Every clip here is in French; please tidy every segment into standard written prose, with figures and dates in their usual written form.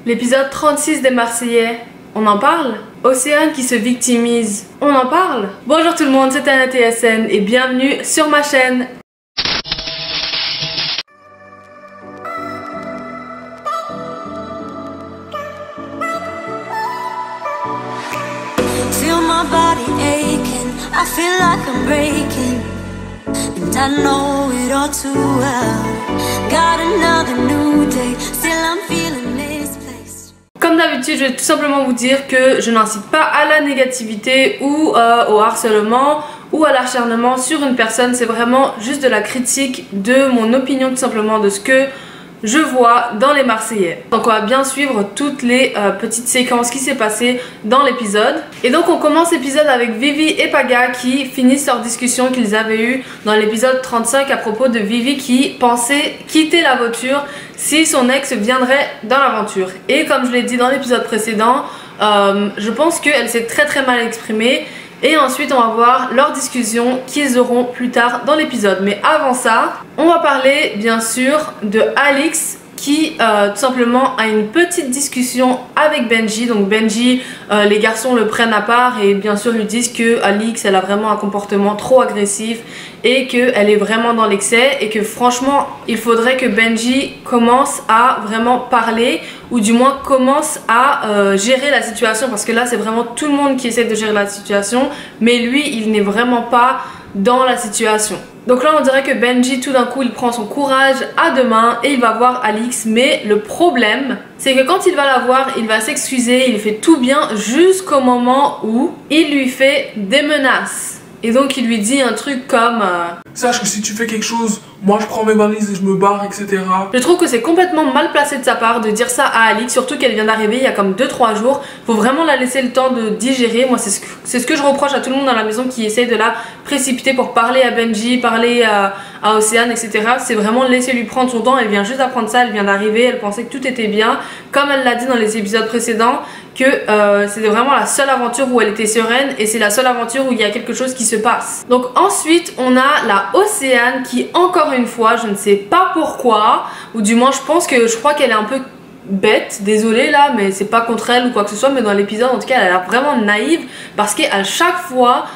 L'épisode 36 des Marseillais, on en parle? Océane qui se victimise, on en parle? Bonjour tout le monde, c'est Anna TSN et bienvenue sur ma chaîne. Feel my body aching, I feel like I'm breaking, and I know it all too well. Got another new day, still I'm feeling misplaced. Comme d'habitude, je vais tout simplement vous dire que je n'incite pas à la négativité ou au harcèlement ou à l'acharnement sur une personne. C'est vraiment juste de la critique, de mon opinion tout simplement, de ce que je vois dans les Marseillais. Donc on va bien suivre toutes les petites séquences qui s'est passées dans l'épisode. Et donc on commence l'épisode avec Vivi et Paga qui finissent leur discussion qu'ils avaient eue dans l'épisode 35 à propos de Vivi qui pensait quitter la voiture si son ex viendrait dans l'aventure. Et comme je l'ai dit dans l'épisode précédent, je pense qu'elle s'est très mal exprimée. Et ensuite on va voir leur discussion qu'ils auront plus tard dans l'épisode. Mais avant ça, on va parler bien sûr de Alix qui tout simplement a une petite discussion avec Benji. Donc Benji, les garçons le prennent à part et bien sûr lui disent que Alix elle a vraiment un comportement trop agressif et qu'elle est vraiment dans l'excès et que franchement il faudrait que Benji commence à vraiment parler ou du moins commence à gérer la situation, parce que là c'est vraiment tout le monde qui essaie de gérer la situation mais lui il n'est vraiment pas dans la situation. Donc là on dirait que Benji tout d'un coup il prend son courage à deux mains et il va voir Alix, mais le problème c'est que quand il va la voir il va s'excuser, il fait tout bien jusqu'au moment où il lui fait des menaces. Et donc il lui dit un truc comme sache que si tu fais quelque chose, moi je prends mes valises et je me barre, etc. Je trouve que c'est complètement mal placé de sa part de dire ça à Alix, surtout qu'elle vient d'arriver il y a comme 2-3 jours. Faut vraiment la laisser le temps de digérer. Moi c'est ce que je reproche à tout le monde dans la maison qui essaye de la précipiter pour parler à Benji, parler à Océane, etc. C'est vraiment laisser lui prendre son temps. Elle vient juste d'apprendre ça, elle vient d'arriver, elle pensait que tout était bien. Comme elle l'a dit dans les épisodes précédents, que c'était vraiment la seule aventure où elle était sereine et c'est la seule aventure où il y a quelque chose qui se passe. Donc ensuite on a la Océane qui encore une fois, je ne sais pas pourquoi, ou du moins je crois qu'elle est un peu bête, désolée là, mais c'est pas contre elle ou quoi que ce soit, mais dans l'épisode en tout cas elle a l'air vraiment naïve parce qu'à chaque fois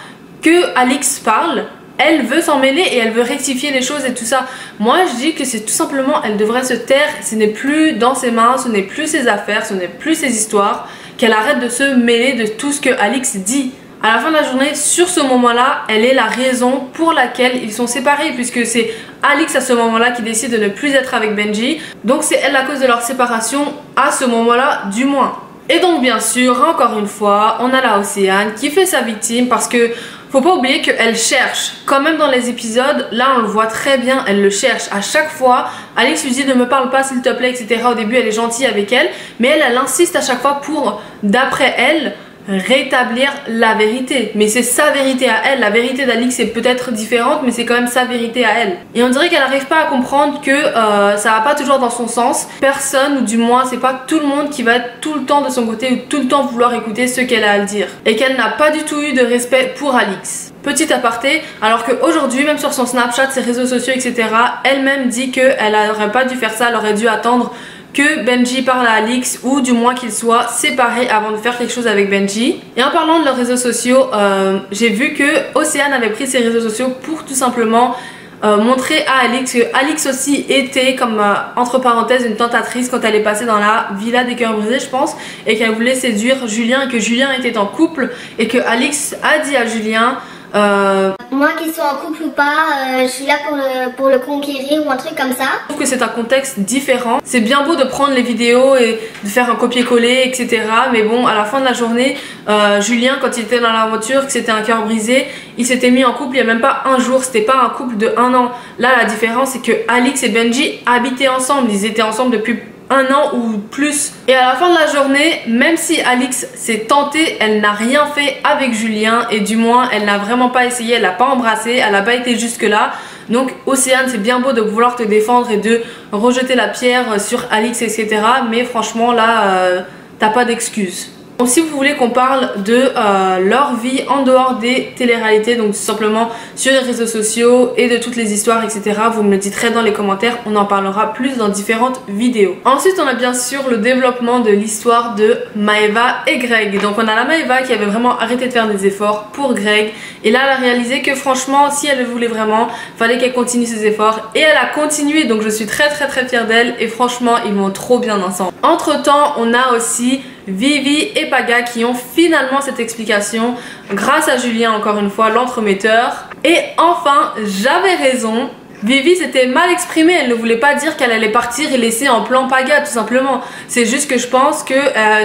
que Alix parle, elle veut s'en mêler et elle veut rectifier les choses et tout ça. Moi je dis que c'est tout simplement, elle devrait se taire, ce n'est plus dans ses mains, ce n'est plus ses affaires, ce n'est plus ses histoires, qu'elle arrête de se mêler de tout ce que Alix dit. À la fin de la journée, sur ce moment-là, elle est la raison pour laquelle ils sont séparés, puisque c'est Alix à ce moment-là qui décide de ne plus être avec Benji. Donc c'est elle la cause de leur séparation à ce moment-là du moins. Et donc bien sûr, encore une fois, on a la Océane qui fait sa victime parce que faut pas oublier qu'elle cherche, quand même dans les épisodes, là on le voit très bien, elle le cherche. À chaque fois, Alix lui dit ne me parle pas s'il te plaît, etc. Au début elle est gentille avec elle, mais elle insiste à chaque fois pour, d'après elle, rétablir la vérité. Mais c'est sa vérité à elle. La vérité d'Alix est peut-être différente, mais c'est quand même sa vérité à elle. Et on dirait qu'elle n'arrive pas à comprendre que ça va pas toujours dans son sens. Personne, ou du moins c'est pas tout le monde qui va être tout le temps de son côté ou tout le temps vouloir écouter ce qu'elle a à dire. Et qu'elle n'a pas du tout eu de respect pour Alix. Petit aparté, alors qu'aujourd'hui, même sur son Snapchat, ses réseaux sociaux, etc., elle-même dit qu'elle n'aurait pas dû faire ça, elle aurait dû attendre que Benji parle à Alix ou du moins qu'ils soient séparés avant de faire quelque chose avec Benji. Et en parlant de leurs réseaux sociaux, j'ai vu que Océane avait pris ses réseaux sociaux pour tout simplement montrer à Alix que Alix aussi était comme entre parenthèses une tentatrice quand elle est passée dans la villa des cœurs brisés je pense, et qu'elle voulait séduire Julien et que Julien était en couple et que Alix a dit à Julien moi qu'il soit en couple ou pas, je suis là pour le conquérir ou un truc comme ça. Je trouve que c'est un contexte différent. C'est bien beau de prendre les vidéos et de faire un copier-coller, etc. Mais bon, à la fin de la journée, Julien, quand il était dans l'aventure, que c'était un cœur brisé, il s'était mis en couple il n'y a même pas un jour. C'était pas un couple de 1 an. Là, la différence, c'est que Alix et Benji habitaient ensemble. Ils étaient ensemble depuis 1 an ou plus. Et à la fin de la journée, même si Alix s'est tentée, elle n'a rien fait avec Julien et du moins elle n'a vraiment pas essayé, elle l'a pas embrassé, elle n'a pas été jusque là. Donc Océane, c'est bien beau de vouloir te défendre et de rejeter la pierre sur Alix, etc. Mais franchement là, t'as pas d'excuses. Donc, si vous voulez qu'on parle de leur vie en dehors des téléréalités, donc tout simplement sur les réseaux sociaux et de toutes les histoires, etc., vous me le dites dans les commentaires, on en parlera plus dans différentes vidéos. Ensuite, on a bien sûr le développement de l'histoire de Maeva et Greg. Donc on a la Maeva qui avait vraiment arrêté de faire des efforts pour Greg, et là elle a réalisé que franchement, si elle le voulait vraiment, fallait qu'elle continue ses efforts, et elle a continué. Donc je suis très fière d'elle, et franchement ils vont trop bien ensemble. Entre temps, on a aussi Vivi et Paga qui ont finalement cette explication grâce à Julien, encore une fois l'entremetteur. Et enfin, j'avais raison, Vivi s'était mal exprimée, elle ne voulait pas dire qu'elle allait partir et laisser en plan Paga, tout simplement. C'est juste que je pense que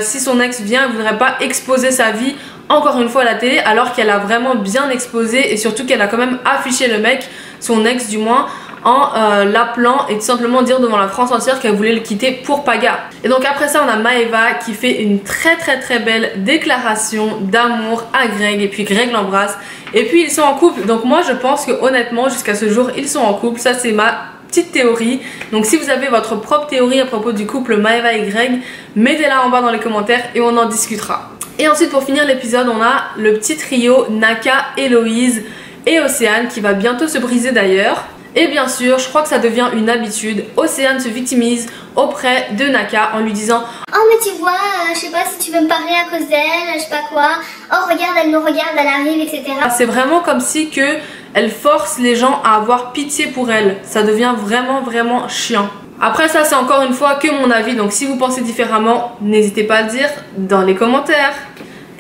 si son ex vient, elle ne voudrait pas exposer sa vie encore une fois à la télé, alors qu'elle a vraiment bien exposé, et surtout qu'elle a quand même affiché le mec, son ex du moins, en l'appelant, et tout simplement dire devant la France entière qu'elle voulait le quitter pour Paga. Et donc après ça, on a Maeva qui fait une très belle déclaration d'amour à Greg, et puis Greg l'embrasse, et puis ils sont en couple. Donc moi je pense que honnêtement jusqu'à ce jour ils sont en couple, ça c'est ma petite théorie. Donc si vous avez votre propre théorie à propos du couple Maeva et Greg, mettez-la en bas dans les commentaires et on en discutera. Et ensuite, pour finir l'épisode, on a le petit trio Naka, Héloïse et Océane qui va bientôt se briser d'ailleurs. Et bien sûr, je crois que ça devient une habitude, Océane se victimise auprès de Naka en lui disant « Oh mais tu vois, je sais pas si tu veux me parler à cause d'elle, je sais pas quoi. Oh regarde, elle nous regarde, elle arrive, etc. » C'est vraiment comme si que elle force les gens à avoir pitié pour elle. Ça devient vraiment chiant. Après ça, c'est encore une fois que mon avis, donc si vous pensez différemment, n'hésitez pas à le dire dans les commentaires.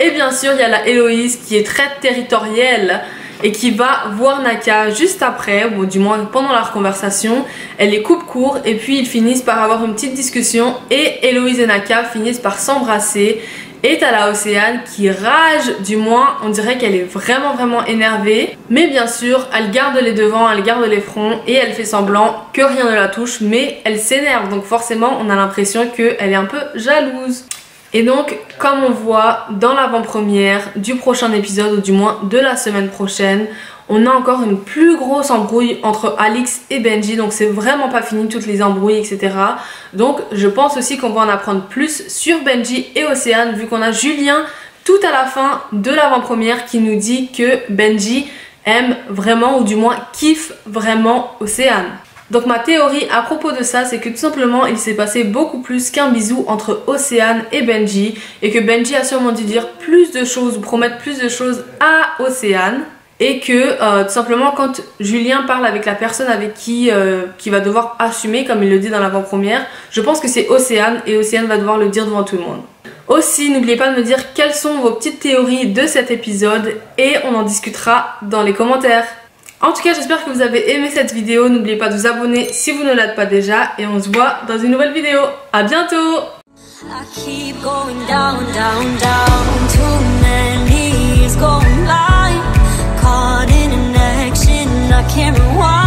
Et bien sûr, il y a la Héloïse qui est très territoriale et qui va voir Naka juste après, ou du moins pendant leur conversation. Elle les coupe court et puis ils finissent par avoir une petite discussion et Héloïse et Naka finissent par s'embrasser. Et t'as la Océane qui rage, du moins on dirait qu'elle est vraiment énervée. Mais bien sûr, elle garde les devants, elle garde les fronts et elle fait semblant que rien ne la touche, mais elle s'énerve. Donc forcément on a l'impression qu'elle est un peu jalouse. Et donc, comme on voit dans l'avant-première du prochain épisode, ou du moins de la semaine prochaine, on a encore une plus grosse embrouille entre Alix et Benji. Donc c'est vraiment pas fini, toutes les embrouilles, etc. Donc je pense aussi qu'on va en apprendre plus sur Benji et Océane, vu qu'on a Julien tout à la fin de l'avant-première qui nous dit que Benji aime vraiment, ou du moins kiffe vraiment Océane. Donc ma théorie à propos de ça, c'est que tout simplement il s'est passé beaucoup plus qu'un bisou entre Océane et Benji, et que Benji a sûrement dû dire plus de choses ou promettre plus de choses à Océane, et que tout simplement quand Julien parle avec la personne avec qui va devoir assumer, comme il le dit dans l'avant-première, je pense que c'est Océane, et Océane va devoir le dire devant tout le monde. Aussi, n'oubliez pas de me dire quelles sont vos petites théories de cet épisode et on en discutera dans les commentaires. En tout cas, j'espère que vous avez aimé cette vidéo. N'oubliez pas de vous abonner si vous ne l'êtes pas déjà. Et on se voit dans une nouvelle vidéo. À bientôt! I keep going down, down, down. Too many years going by. Caught in an action I can't rewind.